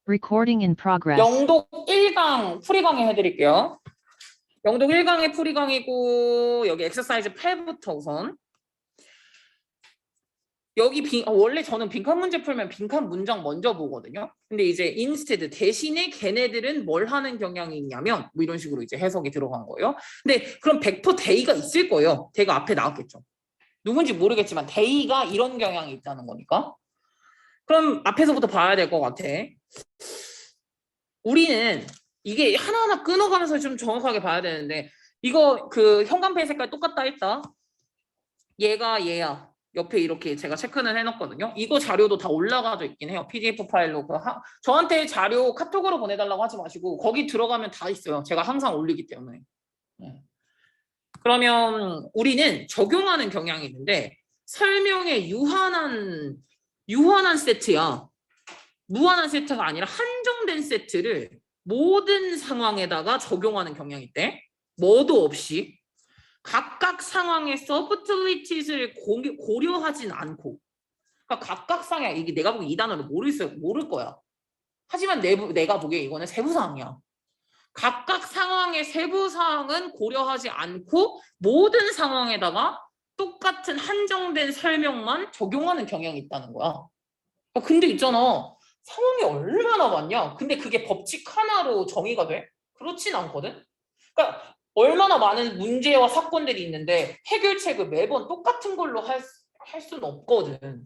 Recording in progress. 영독 1강 풀이 강의 해드릴게요. 영독 1강의 풀이 강의고 여기 엑서사이즈 8부터 우선 여기 원래 저는 빈칸 문제 풀면 빈칸 문장 먼저 보거든요. 근데 이제 instead 대신에 걔네들은 뭘 하는 경향이 있냐면 뭐 이런 식으로 이제 해석이 들어간 거예요. 근데 그럼 100% 대의가 있을 거예요. 대가 앞에 나왔겠죠. 누군지 모르겠지만 대의가 이런 경향이 있다는 거니까. 그럼 앞에서부터 봐야 될 것 같아. 우리는 이게 하나하나 끊어가면서 좀 정확하게 봐야 되는데 이거 그 현관펜 색깔 똑같다 했다. 얘가 얘야. 옆에 이렇게 제가 체크는 해놨거든요. 이거 자료도 다 올라가져 있긴 해요. PDF 파일로. 저한테 자료 카톡으로 보내달라고 하지 마시고 거기 들어가면 다 있어요. 제가 항상 올리기 때문에. 그러면 우리는 적용하는 경향이 있는데 설명에 유한한 세트야. 무한한 세트가 아니라 한정된 세트를 모든 상황에다가 적용하는 경향이 있대. 뭐도 없이. 각각 상황의 서브틀리티를 고려하진 않고. 그러니까 각각 상황, 이게 내가 보기에 이 단어를 모를 거야. 하지만 내가 보기에 이거는 세부사항이야. 각각 상황의 세부사항은 고려하지 않고 모든 상황에다가 똑같은 한정된 설명만 적용하는 경향이 있다는 거야. 근데 있잖아. 상황이 얼마나 많냐? 근데 그게 법칙 하나로 정의가 돼? 그렇진 않거든? 그러니까 얼마나 많은 문제와 사건들이 있는데 해결책을 매번 똑같은 걸로 할 수는 없거든.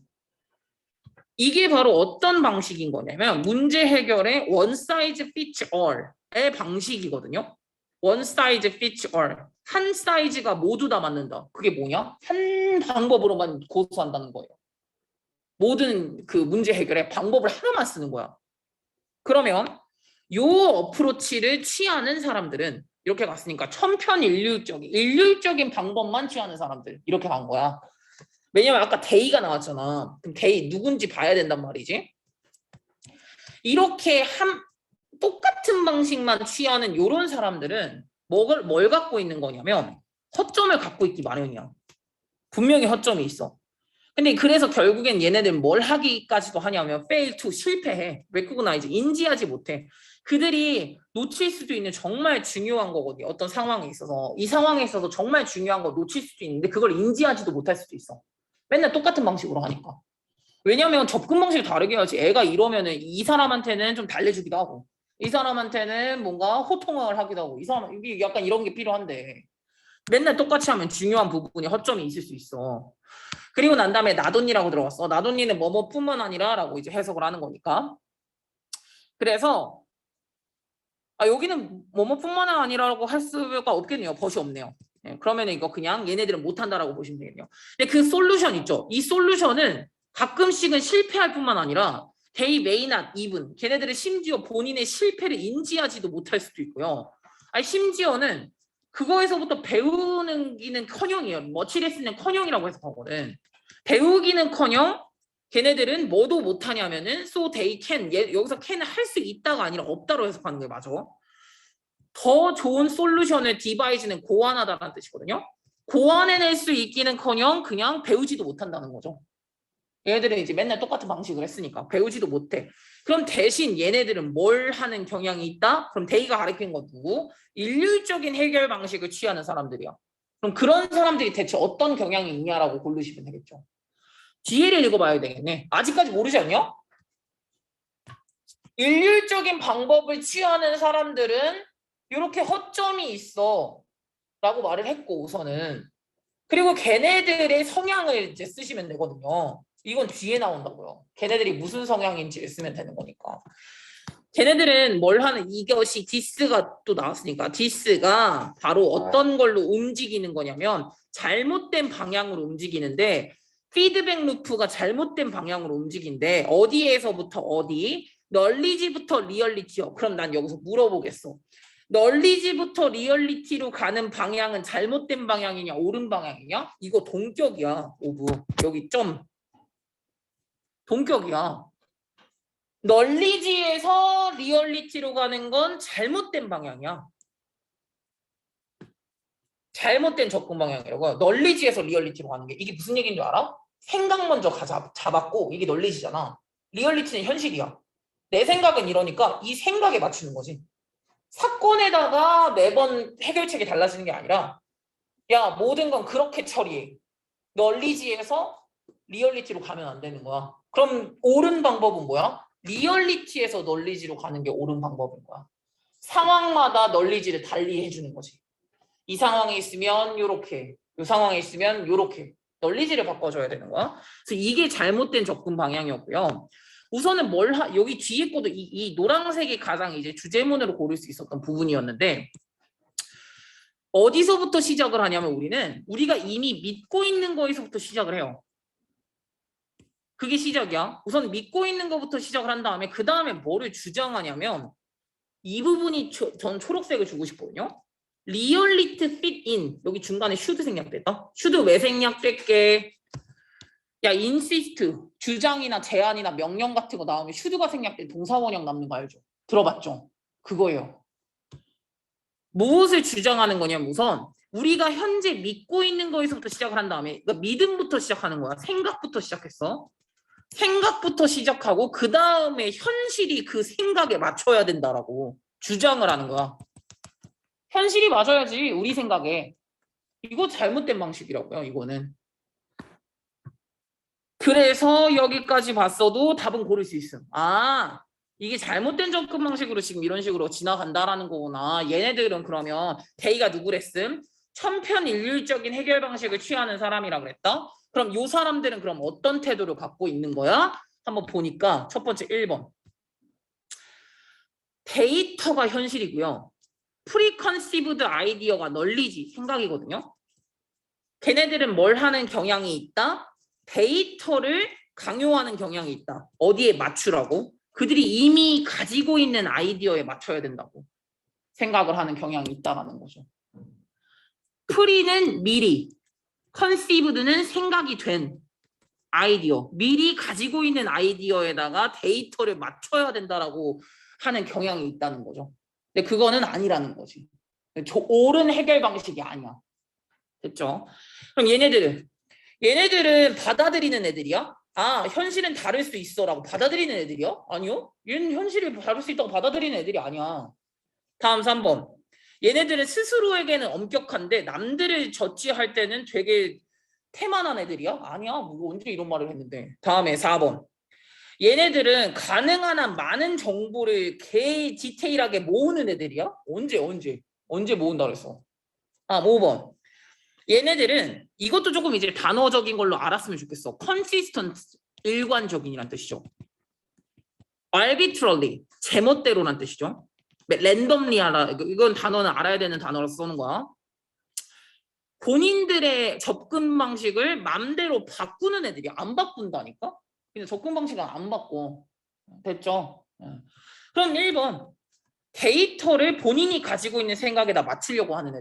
이게 바로 어떤 방식인 거냐면 문제 해결의 one size fits all의 방식이거든요. one size fits all. 한 사이즈가 모두 다 맞는다. 그게 뭐냐? 한 방법으로만 고수한다는 거예요. 모든 그 문제 해결의 방법을 하나만 쓰는 거야. 그러면 요 어프로치를 취하는 사람들은 이렇게 갔으니까 일률적인 방법만 취하는 사람들 이렇게 간 거야. 왜냐면 아까 데이가 나왔잖아. 그럼 데이 누군지 봐야 된단 말이지. 이렇게 똑같은 방식만 취하는 요런 사람들은 뭘 갖고 있는 거냐면 허점을 갖고 있기 마련이야. 분명히 허점이 있어. 근데 그래서 결국엔 얘네들은 뭘 하기까지도 하냐면 fail to 실패해. recognize 인지하지 못해. 그들이 놓칠 수도 있는 정말 중요한 거거든요. 어떤 상황에 있어서 이 상황에 있어서 정말 중요한 거 놓칠 수도 있는데 그걸 인지하지도 못할 수도 있어. 맨날 똑같은 방식으로 하니까. 왜냐면 접근 방식을 다르게 해야지. 애가 이러면은 이 사람한테는 좀 달래주기도 하고 이 사람한테는 뭔가 호통을 하기도 하고 이 사람 이게 약간 이런 게 필요한데 맨날 똑같이 하면 중요한 부분이 허점이 있을 수 있어. 그리고 난 다음에 나돈니라고 들어갔어. 나돈니는 뭐뭐뿐만 아니라 라고 이제 해석을 하는 거니까. 그래서 여기는 뭐뭐뿐만 아니라고 할 수가 없겠네요. 벗이 없네요. 그러면 이거 그냥 얘네들은 못한다라고 보시면 되겠네요. 근데 그 솔루션 있죠. 이 솔루션은 가끔씩은 실패할 뿐만 아니라 they may not even 걔네들은 심지어 본인의 실패를 인지하지도 못할 수도 있고요. 심지어는 그거에서부터 배우는 기는 커녕이에요. 머치레스는 커녕이라고 해석하거든. 배우기는커녕 걔네들은 뭐도 못하냐면은 so they can 여기서 can을 할 수 있다가 아니라 없다로 해석하는 게 맞아. 더 좋은 솔루션을 디바이즈는 고안하다라는 뜻이거든요. 고안해낼 수 있기는커녕 그냥 배우지도 못한다는 거죠. 얘네들은 이제 맨날 똑같은 방식을 했으니까 배우지도 못해. 그럼 대신 얘네들은 뭘 하는 경향이 있다? 그럼 데이가 가리킨 건 누구? 일률적인 해결 방식을 취하는 사람들이야. 그럼 그런 사람들이 대체 어떤 경향이 있냐라고 고르시면 되겠죠. 뒤에를 읽어봐야 되겠네. 아직까지 모르지 않냐? 일률적인 방법을 취하는 사람들은 이렇게 허점이 있어 라고 말을 했고 우선은 그리고 걔네들의 성향을 이제 쓰시면 되거든요. 이건 뒤에 나온다고요. 걔네들이 무슨 성향인지를 쓰면 되는 거니까. 걔네들은 뭘 하는 이것이 디스가 또 나왔으니까 디스가 바로 어떤 걸로 움직이는 거냐면 잘못된 방향으로 움직이는데 피드백 루프가 잘못된 방향으로 움직인데 어디에서부터 어디? 널리지부터 리얼리티요. 그럼 난 여기서 물어보겠어. 널리지부터 리얼리티로 가는 방향은 잘못된 방향이냐 옳은 방향이냐? 이거 동격이야. 오브. 여기 점. 동격이야. 널리지에서 리얼리티로 가는 건 잘못된 방향이야. 잘못된 접근 방향이라고요. 널리지에서 리얼리티로 가는 게 이게 무슨 얘기인 줄 알아? 생각 먼저 잡았고 이게 널리지잖아. 리얼리티는 현실이야. 내 생각은 이러니까 이 생각에 맞추는 거지. 사건에다가 매번 해결책이 달라지는 게 아니라 야, 모든 건 그렇게 처리해. 널리지에서 리얼리티로 가면 안 되는 거야. 그럼 옳은 방법은 뭐야? 리얼리티에서 널리지로 가는 게 옳은 방법인 거야. 상황마다 널리지를 달리 해주는 거지. 이 상황에 있으면 요렇게, 이 상황에 있으면 요렇게 널리지를 바꿔줘야 되는 거야. 그래서 이게 잘못된 접근 방향이었고요. 우선은 여기 뒤에 것도 이 노란색이 가장 이제 주제문으로 고를 수 있었던 부분이었는데 어디서부터 시작을 하냐면 우리가 이미 믿고 있는 거에서부터 시작을 해요. 그게 시작이야. 우선 믿고 있는 것부터 시작을 한 다음에 그 다음에 뭐를 주장하냐면 이 부분이 전 초록색을 주고 싶거든요. 리얼리티 fit in 여기 중간에 should 생략됐다. should 왜 생략될게? 야 insist 주장이나 제안이나 명령 같은 거 나오면 should가 생략된 동사원형 남는 거 알죠? 들어봤죠? 그거예요. 무엇을 주장하는 거냐면 우선 우리가 현재 믿고 있는 거에서부터 시작을 한 다음에 그러니까 믿음부터 시작하는 거야. 생각부터 시작했어. 생각부터 시작하고 그 다음에 현실이 그 생각에 맞춰야 된다라고 주장을 하는 거야. 현실이 맞아야지 우리 생각에. 이거 잘못된 방식이라고요. 이거는. 그래서 여기까지 봤어도 답은 고를 수 있음. 아 이게 잘못된 접근 방식으로 지금 이런 식으로 지나간다라는 거구나. 얘네들은 그러면 대의가 누구랬음? 천편일률적인 해결 방식을 취하는 사람이라 그랬다. 그럼 요 사람들은 그럼 어떤 태도를 갖고 있는 거야? 한번 보니까 첫 번째 1번. 데이터가 현실이고요. 프리컨시브드 아이디어가 널리지 생각이거든요. 걔네들은 뭘 하는 경향이 있다? 데이터를 강요하는 경향이 있다. 어디에 맞추라고? 그들이 이미 가지고 있는 아이디어에 맞춰야 된다고 생각을 하는 경향이 있다라는 거죠. 프리는 미리, 컨시브드는 생각이 된 아이디어, 미리 가지고 있는 아이디어에다가 데이터를 맞춰야 된다라고 하는 경향이 있다는 거죠. 근데 그거는 아니라는 거지. 옳은 해결 방식이 아니야. 됐죠? 그럼 얘네들은 받아들이는 애들이야? 아, 현실은 다를 수 있어라고 받아들이는 애들이야? 아니요. 얘는 현실이 다를 수 있다고 받아들이는 애들이 아니야. 다음 3번. 얘네들은 스스로에게는 엄격한데 남들을 저지할 때는 되게 태만한 애들이야? 아니야. 뭐 언제 이런 말을 했는데. 다음에 4번. 얘네들은 가능한 한 많은 정보를 개 디테일하게 모으는 애들이야? 언제 모은다 그랬어? 아, 5번. 얘네들은 이것도 조금 이제 단어적인 걸로 알았으면 좋겠어. consistent, 일관적인이란 뜻이죠. arbitrarily, 제멋대로란 뜻이죠. randomly 이건 단어는 알아야 되는 단어로 쓰는 거야. 본인들의 접근 방식을 맘대로 바꾸는 애들이 안 바꾼다니까? 근데 접근 방식은 안 바꿔. 됐죠? 그럼 1번. 데이터를 본인이 가지고 있는 생각에다 맞추려고 하는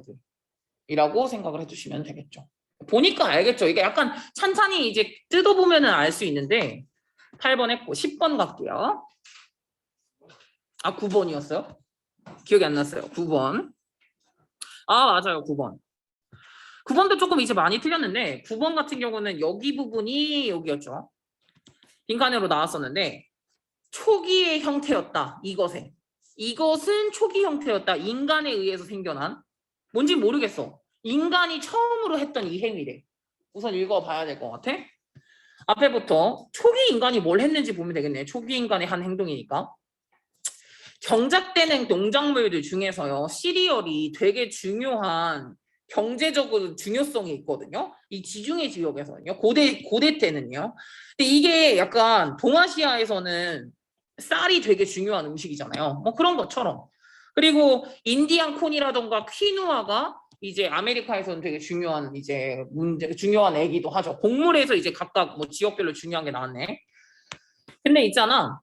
애들이라고 생각을 해주시면 되겠죠. 보니까 알겠죠? 이게 약간 찬찬히 이제 뜯어보면 알 수 있는데 8번 했고 10번 갈게요. 아 9번이었어요? 기억이 안 났어요. 9번. 아 맞아요. 9번. 9번도 조금 이제 많이 틀렸는데 9번 같은 경우는 여기 부분이 여기였죠. 빈칸으로 나왔었는데 초기의 형태였다. 이것은 초기 형태였다. 인간에 의해서 생겨난 뭔지 모르겠어. 인간이 처음으로 했던 이 행위래. 우선 읽어봐야 될 것 같아. 앞에부터 초기 인간이 뭘 했는지 보면 되겠네. 초기 인간의 한 행동이니까. 경작되는 농작물들 중에서요. 시리얼이 되게 중요한 경제적으로 중요성이 있거든요. 이 지중해 지역에서는요. 고대 때는요. 근데 이게 약간 동아시아에서는 쌀이 되게 중요한 음식이잖아요. 뭐 그런 것처럼. 그리고 인디안 콘이라던가 퀴누아가 이제 아메리카에서는 되게 중요한 중요한 애기도 하죠. 곡물에서 이제 각각 뭐 지역별로 중요한 게 나왔네. 근데 있잖아.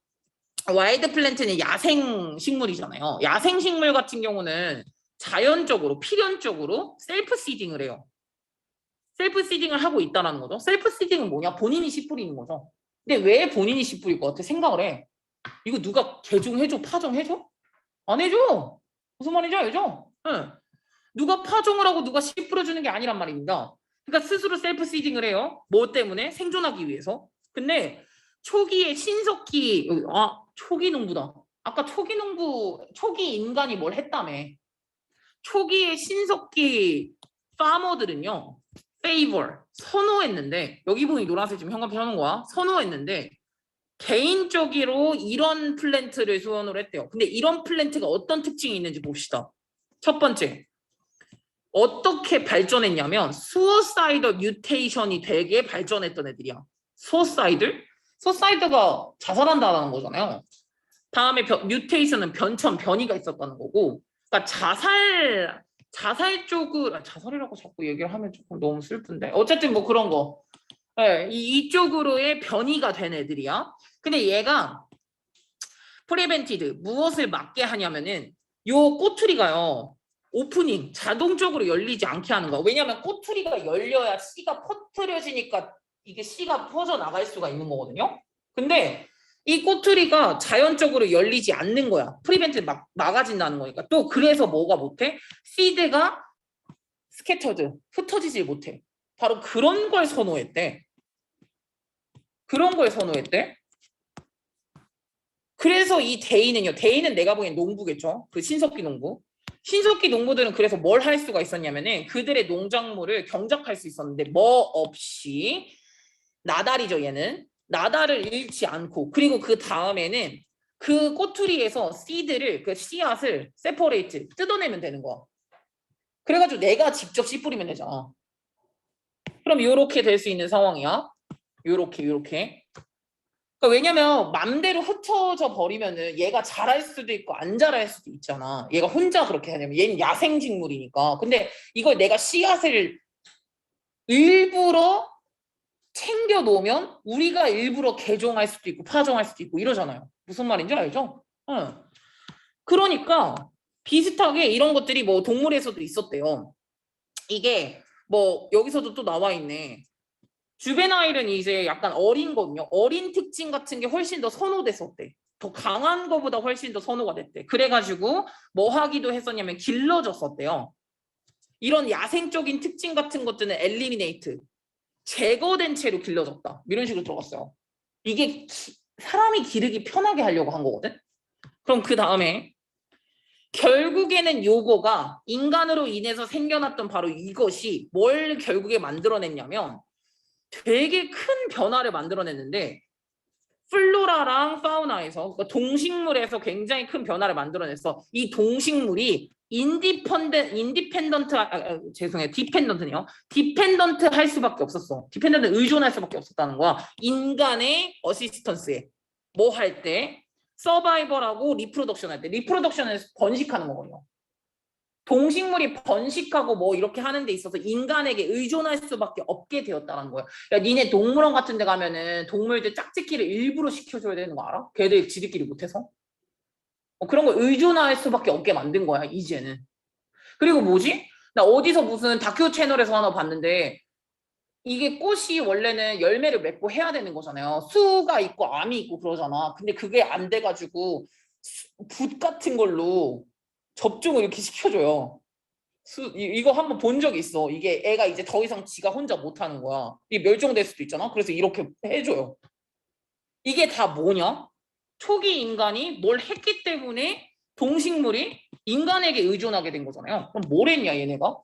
와일드 플랜트는 야생 식물이잖아요. 야생 식물 같은 경우는 자연적으로 필연적으로 셀프 시딩을 해요. 셀프 시딩을 하고 있다는 거죠. 셀프 시딩은 뭐냐? 본인이 씨 뿌리는 거죠. 근데 왜 본인이 씨 뿌릴 것 같아? 생각을 해. 이거 누가 개종해줘? 파종해줘? 안 해줘. 무슨 말인지 알죠? 응. 누가 파종을 하고 누가 씨 뿌려주는 게 아니란 말입니다. 그러니까 스스로 셀프 시딩을 해요. 뭐 때문에? 생존하기 위해서. 근데 초기에 신석기 초기 농부다. 아까 초기 농부, 초기 인간이 뭘 했다며. 초기의 신석기 파머들은요. favor, 선호했는데 여기 보니 노란색 지금 형광펜 하는 거야. 선호했는데 개인적으로 이런 플랜트를 소원을 했대요. 근데 이런 플랜트가 어떤 특징이 있는지 봅시다. 첫 번째, 어떻게 발전했냐면 수어사이더 뮤테이션이 되게 발전했던 애들이야. 수어사이드가 자살한다는 거잖아요. 다음에 뮤테이션은 변이가 있었다는 거고, 그러니까 자살 쪽을 자살이라고 자꾸 얘기를 하면 조금 너무 슬픈데 어쨌든 뭐 그런 거. 네, 이쪽으로의 변이가 된 애들이야. 근데 얘가 프리벤티드 무엇을 막게 하냐면은 요 꼬투리가요. 오프닝 자동적으로 열리지 않게 하는 거야. 왜냐하면 꼬투리가 열려야 씨가 퍼뜨려지니까 이게 씨가 퍼져 나갈 수가 있는 거거든요. 근데 이 꼬투리가 자연적으로 열리지 않는 거야. 프리벤트 막아진다는 거니까. 또 그래서 뭐가 못해? 시드가 스캐터드 흩어지지 못해. 바로 그런 걸 선호했대. 그래서 이 대인은 내가 보기엔 농부겠죠. 그 신석기 농부. 신석기 농부들은 그래서 뭘 할 수가 있었냐면은 그들의 농작물을 경작할 수 있었는데 뭐 없이 나달이죠. 얘는 나달을 잃지 않고 그리고 그 다음에는 그 꼬투리에서 씨드를 그 씨앗을 세퍼레이트 뜯어내면 되는 거야. 그래가지고 내가 직접 씨 뿌리면 되잖아. 그럼 요렇게 될 수 있는 상황이야. 요렇게. 그러니까 왜냐면 맘대로 흩어져 버리면은 얘가 잘할 수도 있고 안 잘할 수도 있잖아. 얘가 혼자 그렇게 하냐면 얘는 야생식물이니까. 근데 이걸 내가 씨앗을 일부러 챙겨 놓으면 우리가 일부러 개종할 수도 있고 파종할 수도 있고 이러잖아요. 무슨 말인지 알죠? 응. 그러니까 비슷하게 이런 것들이 뭐 동물에서도 있었대요. 이게 뭐 여기서도 또 나와 있네. 주베나일은 이제 약간 어린 거든요. 어린 특징 같은 게 훨씬 더 선호됐었대. 더 강한 거보다 훨씬 더 선호가 됐대. 그래가지고 뭐 하기도 했었냐면 길러졌었대요. 이런 야생적인 특징 같은 것들은 엘리미네이트, 제거된 채로 길러졌다. 이런 식으로 들어갔어요. 이게 사람이 기르기 편하게 하려고 한 거거든. 그럼 그 다음에 결국에는 요거가 인간으로 인해서 생겨났던 바로 이것이 뭘 결국에 만들어냈냐면 되게 큰 변화를 만들어냈는데 플로라랑 파우나에서 그러니까 동식물에서 굉장히 큰 변화를 만들어냈어. 이 동식물이 디펜던트네요. 디펜던트 할 수밖에 없었어. 디펜던트 의존할 수밖에 없었다는 거야. 인간의 어시스턴스에 뭐 할 때 서바이벌하고 리프로덕션 할 때 리프로덕션을 번식하는 거거든요. 동식물이 번식하고 뭐 이렇게 하는 데 있어서 인간에게 의존할 수밖에 없게 되었다는 거예요. 야, 니네 동물원 같은 데 가면은 동물들 짝짓기를 일부러 시켜줘야 되는 거 알아? 걔들 지들끼리 못해서? 그런 거 의존할 수밖에 없게 만든 거야, 이제는. 그리고 뭐지? 나 어디서 무슨 다큐 채널에서 하나 봤는데 이게 꽃이 원래는 열매를 맺고 해야 되는 거잖아요. 수가 있고 암이 있고 그러잖아. 근데 그게 안 돼가지고 붓 같은 걸로 접종을 이렇게 시켜줘요. 이거 한번 본 적이 있어. 이게 애가 이제 더 이상 지가 혼자 못하는 거야. 이게 멸종될 수도 있잖아. 그래서 이렇게 해줘요. 이게 다 뭐냐? 초기 인간이 뭘 했기 때문에 동식물이 인간에게 의존하게 된 거잖아요. 그럼 뭘 했냐 얘네가?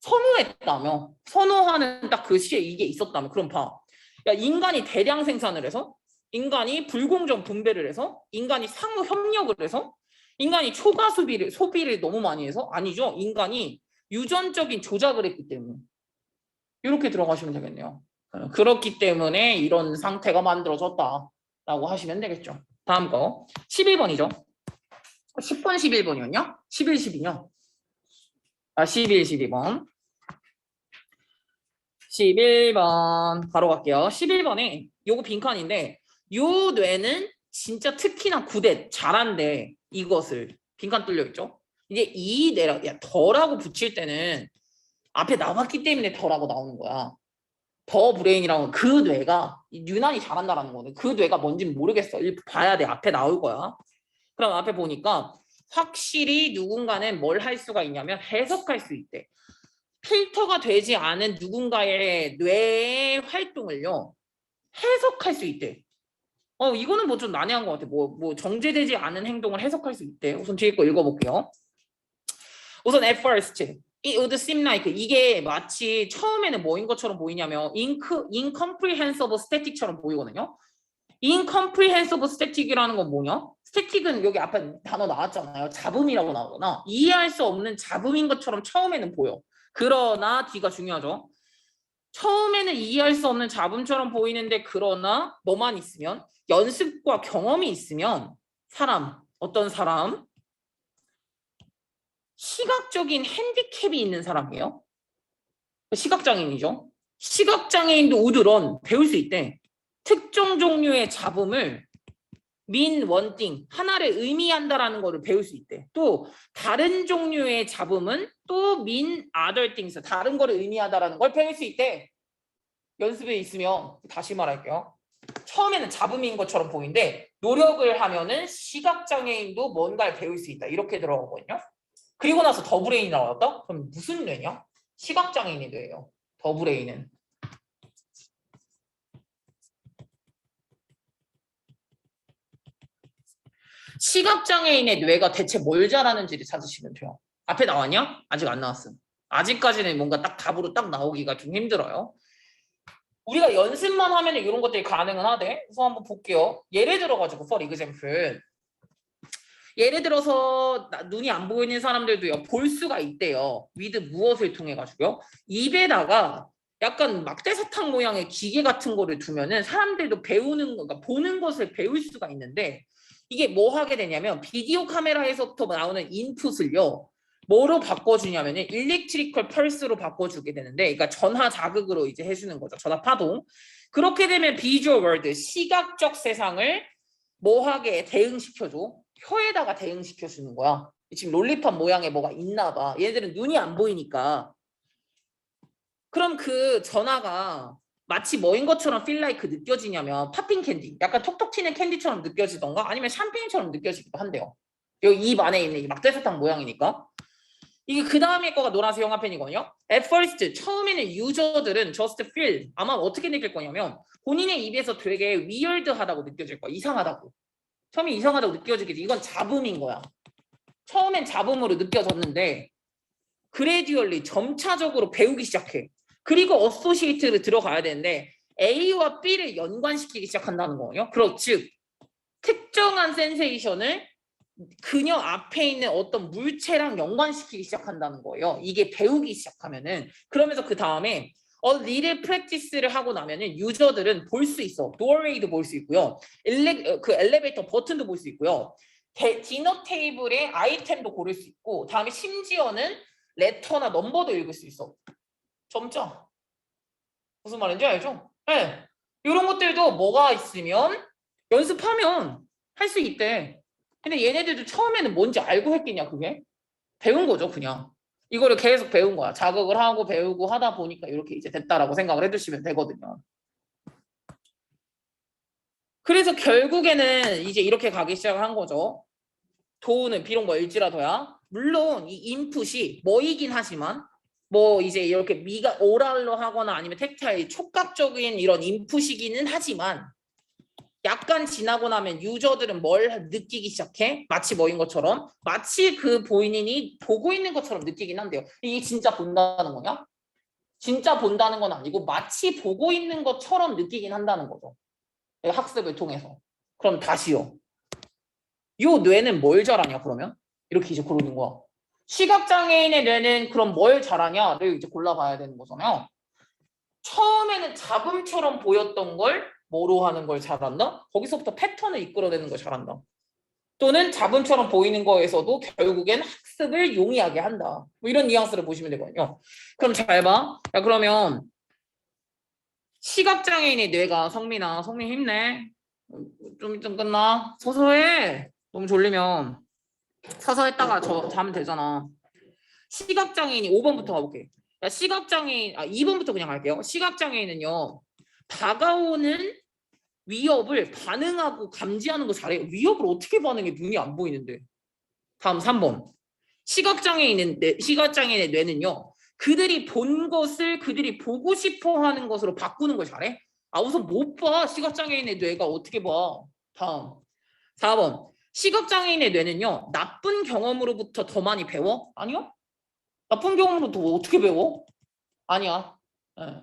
선호했다며. 선호하는 딱 그 시에 이게 있었다며. 그럼 봐. 야, 인간이 대량 생산을 해서 인간이 불공정 분배를 해서 인간이 상호 협력을 해서 인간이 초과 소비를 너무 많이 해서 아니죠. 인간이 유전적인 조작을 했기 때문에 이렇게 들어가시면 되겠네요. 그렇기 때문에 이런 상태가 만들어졌다라고 하시면 되겠죠. 다음 거 11번이죠. 10번 11번이었냐? 11, 12냐? 11, 12번. 11번 바로 갈게요. 11번에 요거 빈칸인데 요 뇌는 진짜 특히나 구대 잘한대. 이것을 빈칸 뚫려 있죠. 이제 이 뇌라 더라고 붙일 때는 앞에 나왔기 때문에 더라고 나오는 거야. 더 브레인이라는 그 뇌가 유난히 잘한다라는 거는 그 뇌가 뭔지는 모르겠어. 봐야 돼. 앞에 나올 거야. 그럼 앞에 보니까 확실히 누군가는 뭘 할 수가 있냐면 해석할 수 있대. 필터가 되지 않은 누군가의 뇌의 활동을요 해석할 수 있대. 이거는 뭐 좀 난해한 것 같아. 뭐 정제되지 않은 행동을 해석할 수 있대. 우선 뒤에 거 읽어볼게요. 우선 at first, it would seem like 이게 마치 처음에는 뭐인 것처럼 보이냐면 incomprehensible static처럼 보이거든요. incomprehensible static이라는 건 뭐냐? static은 여기 앞에 단어 나왔잖아요. 잡음이라고 나오거나 이해할 수 없는 잡음인 것처럼 처음에는 보여. 그러나 뒤가 중요하죠. 처음에는 이해할 수 없는 잡음처럼 보이는데 그러나 뭐만 있으면 연습과 경험이 있으면 어떤 사람 시각적인 핸디캡이 있는 사람이에요. 시각장애인이죠. 시각장애인도 우드런 배울 수 있대. 특정 종류의 잡음을 mean one thing, 하나를 의미한다라는 거를 배울 수 있대. 또 다른 종류의 잡음은 또 mean other things, 다른 거를 의미하다라는 걸 배울 수 있대. 연습에 있으면 다시 말할게요. 처음에는 잡음인 것처럼 보이는데 노력을 하면은 시각장애인도 뭔가를 배울 수 있다. 이렇게 들어가거든요. 그리고 나서 더브레인이 나왔다? 그럼 무슨 뇌냐? 시각장애인의 뇌예요. 더브레인은. 시각장애인의 뇌가 대체 뭘 잘하는지를 찾으시면 돼요. 앞에 나왔냐? 아직 안 나왔음. 아직까지는 뭔가 딱 답으로 딱 나오기가 좀 힘들어요. 우리가 연습만 하면 이런 것들이 가능은 하대. 그래서 한번 볼게요. 예를 들어가지고 for example. 예를 들어서 눈이 안 보이는 사람들도요. 볼 수가 있대요. with 무엇을 통해 가지고요. 입에다가 약간 막대사탕 모양의 기계 같은 거를 두면은 사람들도 그러니까 보는 것을 배울 수가 있는데 이게 뭐 하게 되냐면 비디오 카메라에서부터 나오는 인풋을요. 뭐로 바꿔주냐면은 일렉트리컬 펄스로 바꿔주게 되는데, 그러니까 전하 자극으로 이제 해주는 거죠. 전하 파동. 그렇게 되면 비주얼 월드, 시각적 세상을 뭐하게 대응시켜줘? 혀에다가 대응시켜주는 거야. 지금 롤리팝 모양의 뭐가 있나 봐. 얘네들은 눈이 안 보이니까. 그럼 그 전하가 마치 뭐인 것처럼 feel like 느껴지냐면 팝핑 캔디, 약간 톡톡 튀는 캔디처럼 느껴지던가 아니면 샴페인처럼 느껴지기도 한대요. 여기 입 안에 있는 이 막대사탕 모양이니까. 이게 그 다음에 거가 노란색 영화펜이거든요. At first, 처음에는 유저들은 just feel, 아마 어떻게 느낄 거냐면 본인의 입에서 되게 weird하다고 느껴질 거야. 이상하다고. 처음에 이상하다고 느껴지겠지. 이건 잡음인 거야. 처음엔 잡음으로 느껴졌는데 그래듀얼리 점차적으로 배우기 시작해. 그리고 어소시에이트를 들어가야 되는데 A와 B를 연관시키기 시작한다는 거예요. 즉 특정한 센세이션을 그녀 앞에 있는 어떤 물체랑 연관시키기 시작한다는 거예요. 이게 배우기 시작하면은. 그러면서 그 다음에 little practice를 하고 나면은 유저들은 볼 수 있어. doorway도 볼 수 있고요. 그 엘리베이터 버튼도 볼 수 있고요. 디너 테이블에 아이템도 고를 수 있고, 다음에 심지어는 레터나 넘버도 읽을 수 있어. 점자. 무슨 말인지 알죠? 네. 이런 것들도 뭐가 있으면 연습하면 할 수 있대. 근데 얘네들도 처음에는 뭔지 알고 했겠냐, 그게? 배운 거죠, 그냥. 이거를 계속 배운 거야. 자극을 하고 배우고 하다 보니까 이렇게 이제 됐다라고 생각을 해주시면 되거든요. 그래서 결국에는 이제 이렇게 가기 시작을 한 거죠. 도우는 비록 뭐일지라도야. 물론 이 인풋이 뭐이긴 하지만 뭐 이제 이렇게 오랄로 하거나 아니면 텍타일 촉각적인 이런 인풋이기는 하지만 약간 지나고 나면 유저들은 뭘 느끼기 시작해? 마치 뭐인 것처럼, 마치 그 본인이 보고 있는 것처럼 느끼긴 한데요. 이게 진짜 본다는 거냐? 진짜 본다는 건 아니고 마치 보고 있는 것처럼 느끼긴 한다는 거죠. 학습을 통해서. 그럼 다시요. 요 뇌는 뭘 잘하냐 그러면? 이렇게 이제 그러는 거야. 시각장애인의 뇌는 그럼 뭘 잘하냐를 이제 골라봐야 되는 거잖아요. 처음에는 잡음처럼 보였던 걸 뭐로 하는 걸 잘한다? 거기서부터 패턴을 이끌어내는 걸 잘한다. 또는 잡음처럼 보이는 거에서도 결국엔 학습을 용이하게 한다. 뭐 이런 뉘앙스를 보시면 되거든요. 그럼 잘 봐. 야, 그러면 시각장애인의 뇌가 성민 힘내. 좀 끝나. 서서 해. 너무 졸리면 서서 했다가 자면 되잖아. 시각장애인이 5번부터 가볼게. 야, 2번부터 그냥 갈게요. 시각장애인은요. 다가오는 위협을 반응하고 감지하는 거 잘해요. 위협을 어떻게 반응해? 눈이 안 보이는데. 다음 3번. 시각장애인의 뇌는요. 그들이 본 것을 그들이 보고 싶어 하는 것으로 바꾸는 걸 잘해. 아 우선 못 봐. 시각장애인의 뇌가 어떻게 봐. 다음 4번. 시각장애인의 뇌는요. 나쁜 경험으로부터 더 많이 배워? 아니요. 나쁜 경험으로부터 어떻게 배워? 아니야. 네.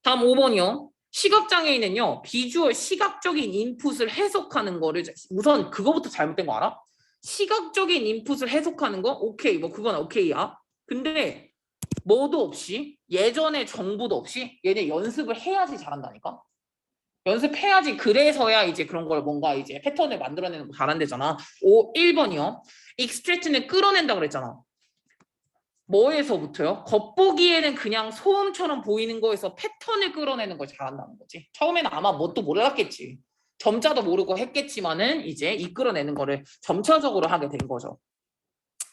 다음 5번이요. 시각장애인은요. 비주얼 시각적인 인풋을 해석하는 거를 우선 그거부터 잘못된 거 알아? 시각적인 인풋을 해석하는 거? 오케이. 뭐 그건 오케이야. 근데 뭐도 없이 예전에 정보도 없이 얘네 연습을 해야지 잘한다니까? 연습해야지 그래서야 이제 그런 걸 뭔가 이제 패턴을 만들어내는 거 잘한대잖아. 1번이요. 익스트랙트는 끌어낸다 그랬잖아. 뭐에서부터요? 겉보기에는 그냥 소음처럼 보이는 거에서 패턴을 끌어내는 걸 잘한다는 거지. 처음에는 아마 뭣도 몰랐겠지. 점자도 모르고 했겠지만은 이제 이끌어내는 거를 점차적으로 하게 된 거죠.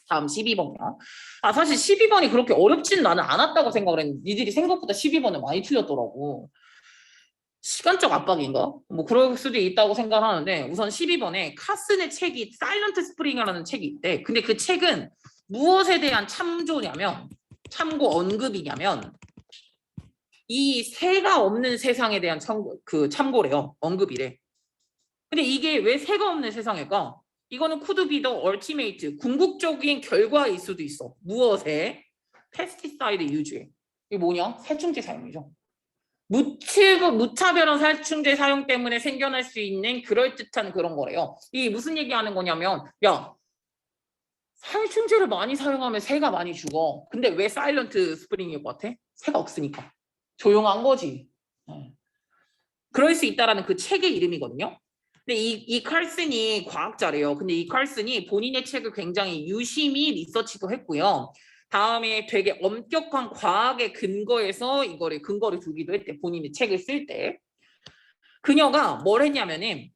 다음 12번이요. 아 사실 12번이 그렇게 어렵진 나는 않았다고 생각을 했는데 니들이 생각보다 12번은 많이 틀렸더라고. 시간적 압박인가? 뭐 그럴 수도 있다고 생각하는데 우선 12번에 카슨의 책이 사일런트 스프링이라는 책이 있대. 근데 그 책은 무엇에 대한 참조냐면 참고 언급이냐면 이 새가 없는 세상에 대한 참고래요. 언급이래. 근데 이게 왜 새가 없는 세상일까? 이거는 could be the ultimate 궁극적인 결과일 수도 있어. 무엇에? 페스티사이드 유주에. 이게 뭐냐? 살충제 사용이죠. 무차별한 살충제 사용 때문에 생겨날 수 있는 그럴듯한 그런 거래요. 이게 무슨 얘기하는 거냐면 야 살충제를 많이 사용하면 새가 많이 죽어. 근데 왜 사일런트 스프링일 것 같아? 새가 없으니까. 조용한 거지. 그럴 수 있다라는 그 책의 이름이거든요. 근데 이 칼슨이 과학자래요. 근데 이 칼슨이 본인의 책을 굉장히 유심히 리서치도 했고요. 다음에 되게 엄격한 과학의 근거에서 이거를 근거를 두기도 했대. 본인이 책을 쓸 때. 그녀가 뭘 했냐면은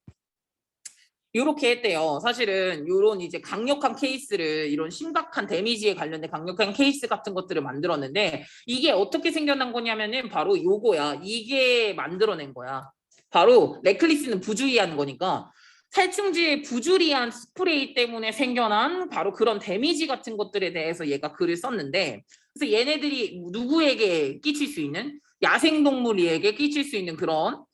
이렇게 했대요. 사실은 이런 이제 강력한 케이스를 이런 심각한 데미지에 관련된 강력한 케이스 같은 것들을 만들었는데 이게 어떻게 생겨난 거냐면은 바로 요거야. 이게 만들어낸 거야. 바로 렉클리스는 부주의한 거니까 살충제의 부주의한 스프레이 때문에 생겨난 바로 그런 데미지 같은 것들에 대해서 얘가 글을 썼는데 그래서 얘네들이 누구에게 끼칠 수 있는 야생동물에게 끼칠 수 있는 그런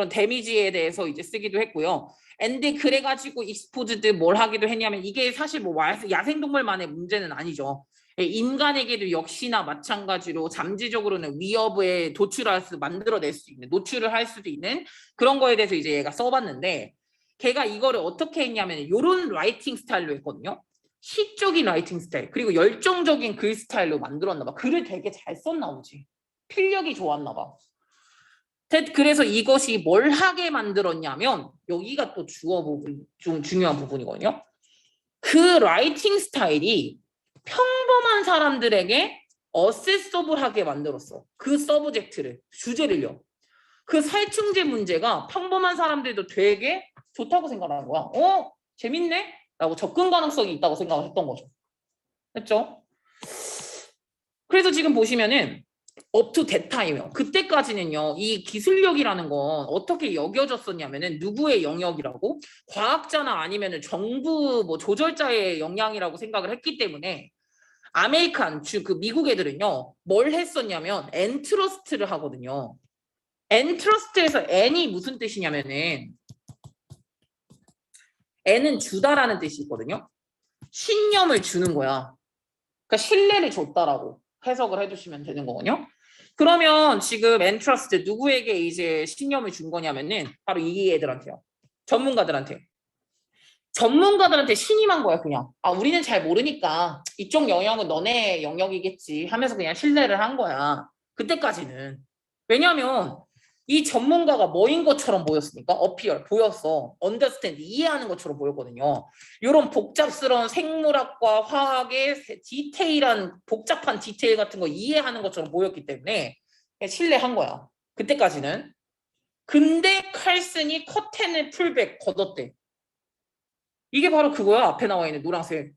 데미지에 대해서 이제 쓰기도 했고요. 근데 그래가지고 익스포즈드 뭘 하기도 했냐면 이게 사실 뭐 야생동물만의 문제는 아니죠. 인간에게도 역시나 마찬가지로 잠재적으로는 위협에 만들어낼 수 있는 노출을 할 수도 있는 그런 거에 대해서 이제 얘가 써봤는데 걔가 이거를 어떻게 했냐면 이런 라이팅 스타일로 했거든요. 시적인 라이팅 스타일 그리고 열정적인 글 스타일로 만들었나 봐. 글을 되게 잘 썼나 보지. 필력이 좋았나 봐. 그래서 이것이 뭘 하게 만들었냐면 여기가 또 주어 부분 좀 중요한 부분이거든요. 그 라이팅 스타일이 평범한 사람들에게 어세서블하게 만들었어. 그 서브젝트를 주제를요. 그 살충제 문제가 평범한 사람들도 되게 좋다고 생각하는 거야. 재밌네? 라고 접근 가능성이 있다고 생각을 했던 거죠. 됐죠? 그래서 지금 보시면은 up to that time이요. 그때까지는요. 이 기술력이라는 건 어떻게 여겨졌었냐면은 누구의 영역이라고? 과학자나 아니면은 정부 뭐 조절자의 영향이라고 생각을 했기 때문에 그 미국 애들은요. 뭘 했었냐면 엔트러스트를 하거든요. 엔트러스트에서 N이 무슨 뜻이냐면은 N은 주다라는 뜻이 있거든요. 신념을 주는 거야. 그러니까 신뢰를 줬다라고 해석을 해주시면 되는 거거든요. 그러면 지금 엔트러스트 누구에게 이제 신념을 준 거냐면은 바로 이 애들한테요. 전문가들한테 신임한 거야 그냥. 아 우리는 잘 모르니까 이쪽 영역은 너네 영역이겠지 하면서 그냥 신뢰를 한 거야. 그때까지는. 왜냐하면 이 전문가가 뭐인 것처럼 보였으니까 어피얼 보였어. 언더스탠드 이해하는 것처럼 보였거든요. 이런 복잡스러운 생물학과 화학의 디테일한 복잡한 디테일 같은 거 이해하는 것처럼 보였기 때문에 신뢰한 거야. 그때까지는. 근데 칼슨이 커튼을 풀백 걷었대. 이게 바로 그거야. 앞에 나와 있는 노란색.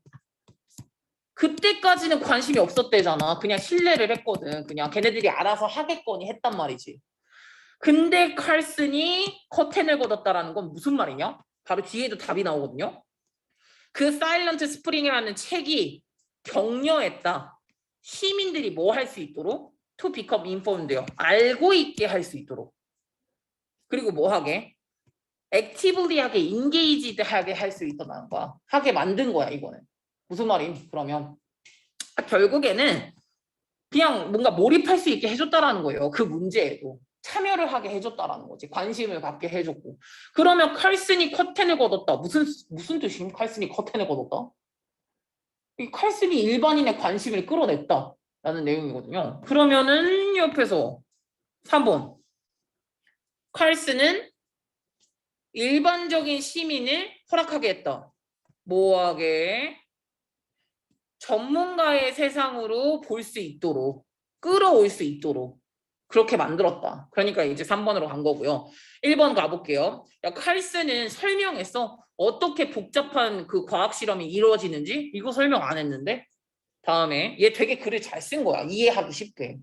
그때까지는 관심이 없었대잖아. 그냥 신뢰를 했거든. 그냥 걔네들이 알아서 하겠거니 했단 말이지. 근데 칼슨이 커튼을 걷었다라는 건 무슨 말이냐? 바로 뒤에도 답이 나오거든요. 그 사일런트 스프링이라는 책이 격려했다. 시민들이 뭐 할 수 있도록? To become informed요. 알고 있게 할 수 있도록. 그리고 뭐 하게? 액티블리하게 인게이지드하게 할 수 있다는 거야. 하게 만든 거야 이거는. 무슨 말임? 그러면 결국에는 그냥 뭔가 몰입할 수 있게 해줬다라는 거예요. 그 문제에도 참여를 하게 해줬다라는 거지. 관심을 갖게 해줬고. 그러면 칼슨이 커튼을 걷었다. 무슨 뜻임? 칼슨이 커튼을 걷었다? 이 칼슨이 일반인의 관심을 끌어냈다라는 내용이거든요. 그러면은 옆에서 3번 칼슨은 일반적인 시민을 허락하게 했다. 뭐하게? 전문가의 세상으로 볼 수 있도록 끌어올 수 있도록 그렇게 만들었다. 그러니까 이제 3번으로 간 거고요. 1번 가볼게요. 야, 칼슨은 설명했어. 어떻게 복잡한 그 과학 실험이 이루어지는지 이거 설명 안 했는데 다음에 얘 되게 글을 잘 쓴 거야. 이해하기 쉽게.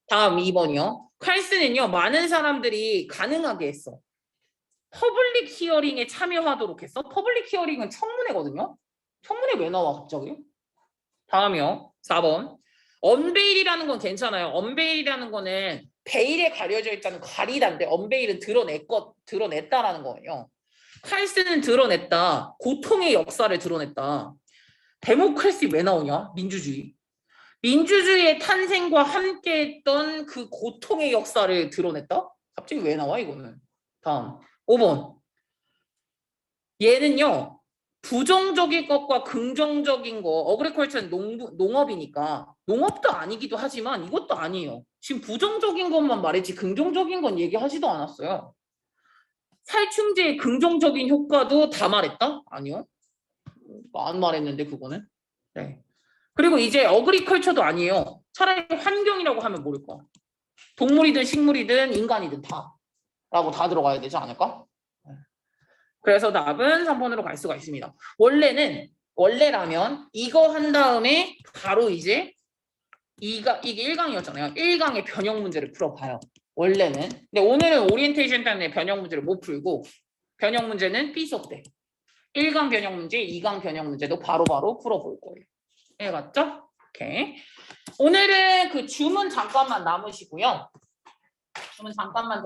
다음 2번이요. 칼슨은요 많은 사람들이 가능하게 했어. 퍼블릭 히어링에 참여하도록 했어. 퍼블릭 히어링은 청문회거든요. 청문회 왜 나와 갑자기? 다음이요. 4번. 언베일이라는 건 괜찮아요. 언베일이라는 거는 베일에 가려져 있다는 가리다인데 언베일은 드러냈다라는 거예요. 칼슨은 드러냈다. 고통의 역사를 드러냈다. 데모크래시 왜 나오냐? 민주주의. 민주주의의 탄생과 함께했던 그 고통의 역사를 드러냈다? 갑자기 왜 나와 이거는? 다음 5번. 얘는요. 부정적인 것과 긍정적인 거, 어그리컬처는 농업이니까 농업도 아니기도 하지만 이것도 아니에요. 지금 부정적인 것만 말했지 긍정적인 건 얘기하지도 않았어요. 살충제의 긍정적인 효과도 다 말했다? 아니요. 안 말했는데 그거는. 네. 그리고 이제 어그리컬처도 아니에요. 차라리 환경이라고 하면 모를까? 동물이든 식물이든 인간이든 다 라고 다 들어가야 되지 않을까? 그래서 답은 3번으로 갈 수가 있습니다. 원래라면 이거 한 다음에 바로 이제 이게 1강이었잖아요. 1강의 변형 문제를 풀어봐요. 원래는. 근데 오늘은 오리엔테이션 때문에 변형 문제를 못 풀고 변형 문제는 B 수업 때 1강 변형 문제, 2강 변형 문제도 바로바로 풀어볼 거예요. 네, 맞죠? 오케이. 오늘은 그 주문 잠깐만 남으시고요. 주문 잠깐만